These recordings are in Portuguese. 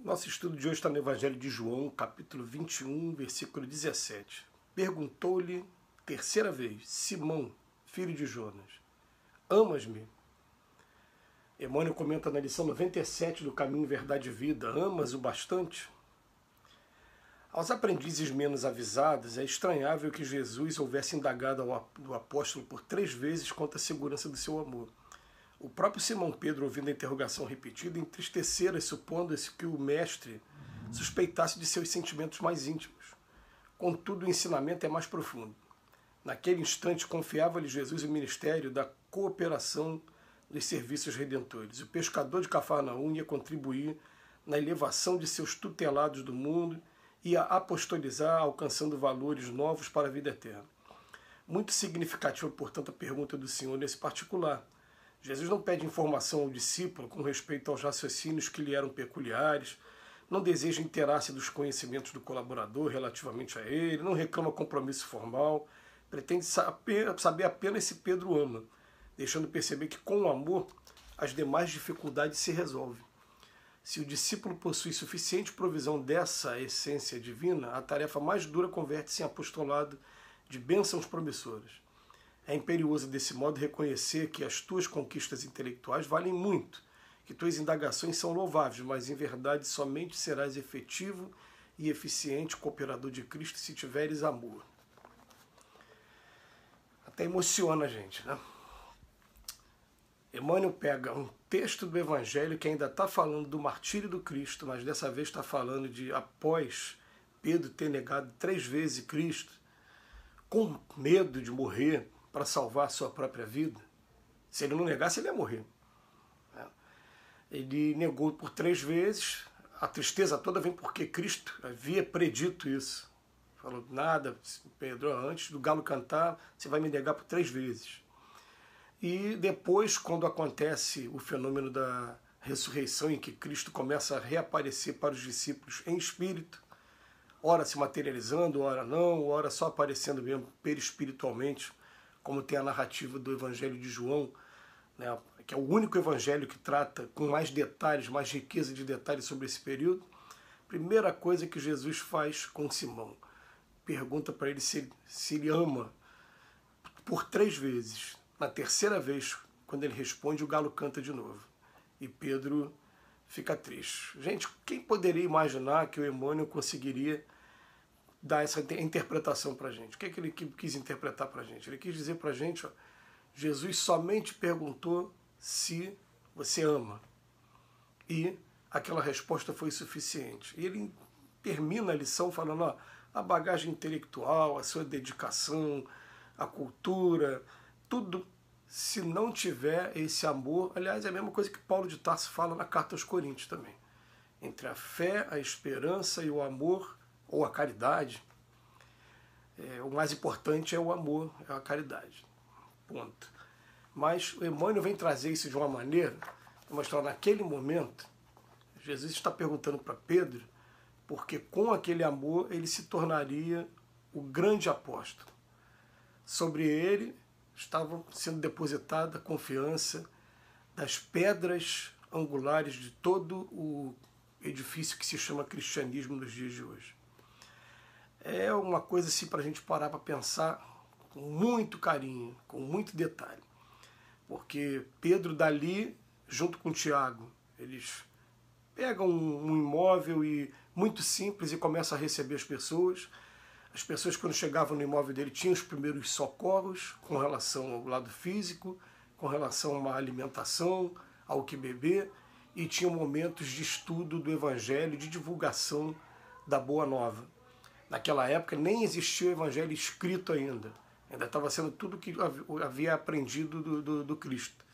Nosso estudo de hoje está no Evangelho de João, capítulo 21, versículo 17. Perguntou-lhe, terceira vez, Simão, filho de Jonas, amas-me? Emmanuel comenta na lição 97 do Caminho, Verdade e Vida, amas o bastante? Aos aprendizes menos avisados, é estranhável que Jesus houvesse indagado ao apóstolo por 3 vezes quanto à segurança do seu amor. O próprio Simão Pedro, ouvindo a interrogação repetida, entristecera, supondo-se que o mestre suspeitasse de seus sentimentos mais íntimos. Contudo, o ensinamento é mais profundo. Naquele instante, confiava-lhe Jesus o ministério da cooperação dos serviços redentores. O pescador de Cafarnaum ia contribuir na elevação de seus tutelados do mundo, ia apostolizar, alcançando valores novos para a vida eterna. Muito significativa, portanto, a pergunta do Senhor nesse particular. Jesus não pede informação ao discípulo com respeito aos raciocínios que lhe eram peculiares, não deseja inteirar-se dos conhecimentos do colaborador relativamente a ele, não reclama compromisso formal, pretende saber apenas se Pedro ama, deixando perceber que com o amor as demais dificuldades se resolvem. Se o discípulo possui suficiente provisão dessa essência divina, a tarefa mais dura converte-se em apostolado de bênçãos promissoras. É imperioso desse modo reconhecer que as tuas conquistas intelectuais valem muito, que tuas indagações são louváveis, mas em verdade somente serás efetivo e eficiente cooperador de Cristo se tiveres amor. Até emociona a gente, né? Emmanuel pega um texto do Evangelho que ainda está falando do martírio do Cristo, mas dessa vez está falando de após Pedro ter negado 3 vezes Cristo, com medo de morrer para salvar a sua própria vida. Se ele não negasse, ele ia morrer. Ele negou por 3 vezes, a tristeza toda vem porque Cristo havia predito isso. Falou, nada, Pedro, antes do galo cantar, você vai me negar por 3 vezes. E depois, quando acontece o fenômeno da ressurreição, em que Cristo começa a reaparecer para os discípulos em espírito, ora se materializando, ora não, ora só aparecendo mesmo perispiritualmente, como tem a narrativa do Evangelho de João, né, que é o único evangelho que trata com mais detalhes, mais riqueza de detalhes sobre esse período. Primeira coisa que Jesus faz com Simão, pergunta para ele se ele ama por 3 vezes. Na terceira vez, quando ele responde, o galo canta de novo. E Pedro fica triste. Gente, quem poderia imaginar que o Emmanuel conseguiria dar essa interpretação para a gente? O que ele quis interpretar para a gente? Ele quis dizer para a gente, ó, Jesus somente perguntou se você ama. E aquela resposta foi suficiente. E ele termina a lição falando, ó, a bagagem intelectual, a sua dedicação, a cultura, tudo, se não tiver esse amor, aliás, é a mesma coisa que Paulo de Tarso fala na carta aos Coríntios também. Entre a fé, a esperança e o amor, ou a caridade, o mais importante é o amor, é a caridade. Ponto. Mas o Emmanuel vem trazer isso de uma maneira, mostrar naquele momento, Jesus está perguntando para Pedro, porque com aquele amor ele se tornaria o grande apóstolo. Sobre ele estava sendo depositada a confiança das pedras angulares de todo o edifício que se chama cristianismo nos dias de hoje. É uma coisa assim para a gente parar para pensar com muito carinho, com muito detalhe. Porque Pedro dali, junto com Tiago, eles pegam um imóvel muito simples e começam a receber as pessoas. As pessoas, quando chegavam no imóvel dele, tinham os primeiros socorros com relação ao lado físico, com relação a uma alimentação, ao que beber, e tinham momentos de estudo do Evangelho, de divulgação da Boa Nova. Naquela época nem existia o Evangelho escrito ainda. Ainda estava sendo tudo que havia aprendido do Cristo.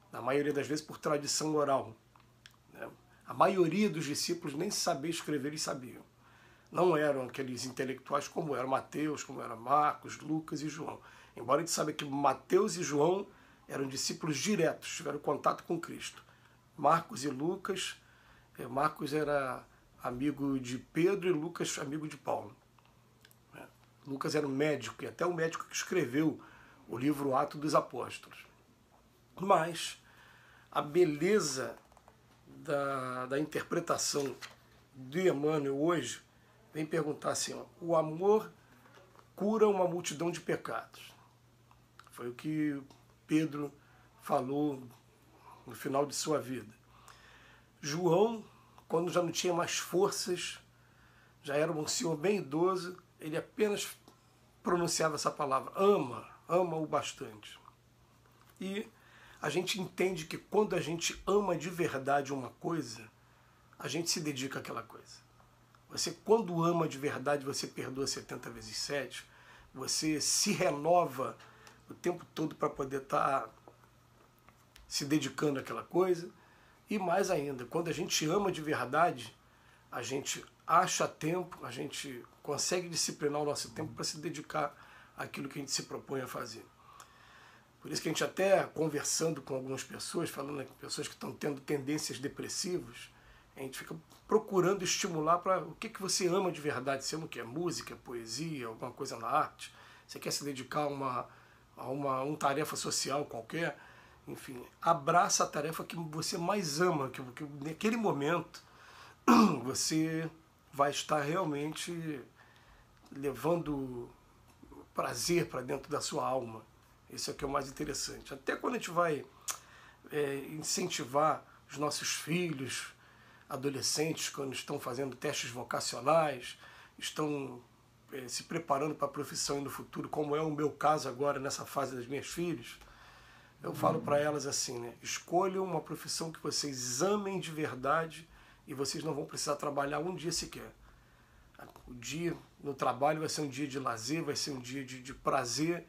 Na maioria das vezes por tradição oral. A maioria dos discípulos nem saber escrever eles sabiam. Não eram aqueles intelectuais como eram Mateus, como eram Marcos, Lucas e João. Embora a gente saiba que Mateus e João eram discípulos diretos, tiveram contato com Cristo. Marcos e Lucas, Marcos era amigo de Pedro e Lucas amigo de Paulo. Lucas era um médico, e até o médico que escreveu o livro Atos dos Apóstolos. Mas a beleza da interpretação de Emmanuel hoje vem perguntar assim, ó, o amor cura uma multidão de pecados. Foi o que Pedro falou no final de sua vida. João, quando já não tinha mais forças, já era um senhor bem idoso, ele apenas pronunciava essa palavra, ama, ama-o bastante. E a gente entende que quando a gente ama de verdade uma coisa, a gente se dedica àquela coisa. Você, quando ama de verdade, você perdoa 70 vezes 7, você se renova o tempo todo para poder estar se dedicando àquela coisa. E mais ainda, quando a gente ama de verdade, a gente acha tempo, a gente consegue disciplinar o nosso tempo para se dedicar àquilo que a gente se propõe a fazer. Por isso que a gente até conversando com algumas pessoas, falando com pessoas que estão tendo tendências depressivas, a gente fica procurando estimular para o que você ama de verdade. Você ama o que? Música, poesia, alguma coisa na arte? Você quer se dedicar a uma tarefa social qualquer? Enfim, abraça a tarefa que você mais ama, que naquele momento você vai estar realmente levando prazer para dentro da sua alma. Isso é o que é o mais interessante. Até quando a gente vai incentivar os nossos filhos, adolescentes, quando estão fazendo testes vocacionais, estão se preparando para a profissão e no futuro, como é o meu caso agora nessa fase das minhas filhas, eu falo para elas assim, né? Escolham uma profissão que vocês amem de verdade e vocês não vão precisar trabalhar um dia sequer. O dia no trabalho vai ser um dia de lazer, vai ser um dia de prazer.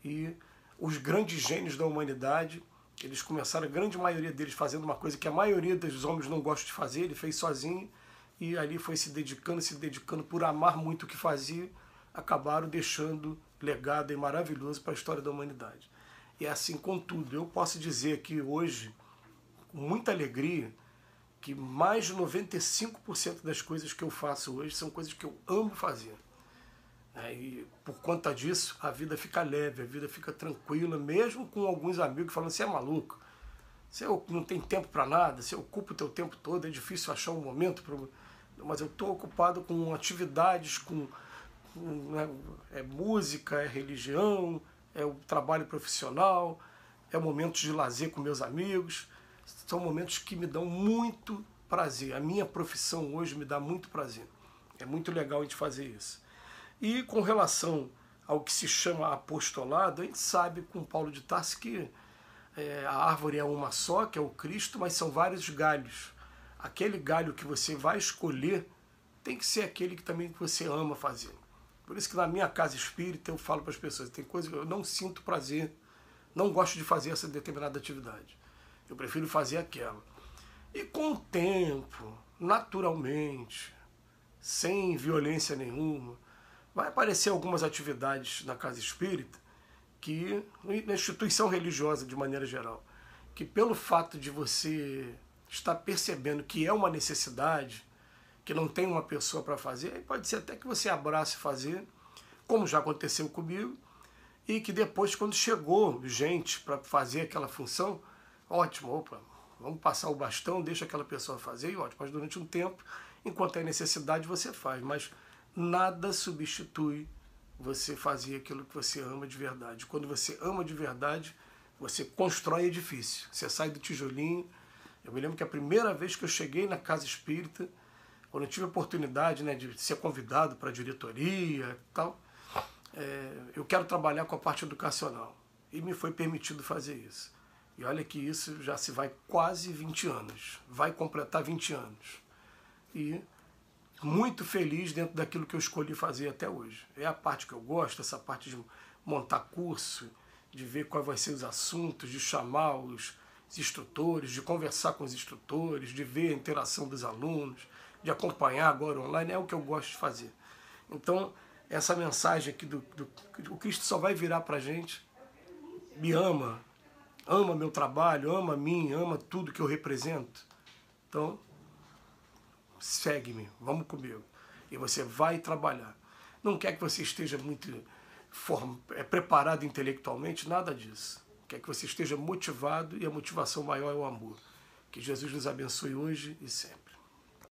E os grandes gênios da humanidade, eles começaram, a grande maioria deles, fazendo uma coisa que a maioria dos homens não gosta de fazer, ele fez sozinho, e ali foi se dedicando por amar muito o que fazia, acabaram deixando legado e maravilhoso para a história da humanidade. E é assim com tudo. Eu posso dizer que hoje, com muita alegria, que mais de 95% das coisas que eu faço hoje são coisas que eu amo fazer. E por conta disso, a vida fica leve, a vida fica tranquila, mesmo com alguns amigos falando, você é maluco, você não tem tempo para nada, você ocupa o teu tempo todo, é difícil achar um momento para... Mas eu estou ocupado com atividades, música, é religião, é o trabalho profissional, é momentos de lazer com meus amigos, são momentos que me dão muito prazer. A minha profissão hoje me dá muito prazer. É muito legal a gente fazer isso. E com relação ao que se chama apostolado, a gente sabe com Paulo de Tarso que a árvore é uma só, que é o Cristo, mas são vários galhos. Aquele galho que você vai escolher tem que ser aquele que também você ama fazer. Por isso que na minha casa espírita eu falo para as pessoas, tem coisas que eu não sinto prazer, não gosto de fazer essa determinada atividade. Eu prefiro fazer aquela. E com o tempo, naturalmente, sem violência nenhuma, vai aparecer algumas atividades na casa espírita, que na instituição religiosa de maneira geral, que pelo fato de você estar percebendo que é uma necessidade, que não tem uma pessoa para fazer, pode ser até que você abrace fazer, como já aconteceu comigo, e que depois, quando chegou gente para fazer aquela função, ótimo, opa, vamos passar o bastão, deixa aquela pessoa fazer, e ótimo, mas durante um tempo, enquanto é necessidade, você faz, mas nada substitui você fazer aquilo que você ama de verdade. Quando você ama de verdade, você constrói edifício. Você sai do tijolinho. Eu me lembro que a primeira vez que eu cheguei na casa espírita, quando eu tive a oportunidade, né, de ser convidado para a diretoria e tal, eu quero trabalhar com a parte educacional. E me foi permitido fazer isso. E olha que isso já se vai quase 20 anos. Vai completar 20 anos. E muito feliz dentro daquilo que eu escolhi fazer até hoje. É a parte que eu gosto, essa parte de montar curso, de ver quais vão ser os assuntos, de chamar os instrutores, de conversar com os instrutores, de ver a interação dos alunos, de acompanhar agora online, é o que eu gosto de fazer. Então, essa mensagem aqui o Cristo só vai virar para a gente, me ama, ama meu trabalho, ama mim, ama tudo que eu represento. Então, segue-me, vamos comigo. E você vai trabalhar. Não quer que você esteja muito preparado intelectualmente, nada disso. Quer que você esteja motivado e a motivação maior é o amor. Que Jesus nos abençoe hoje e sempre.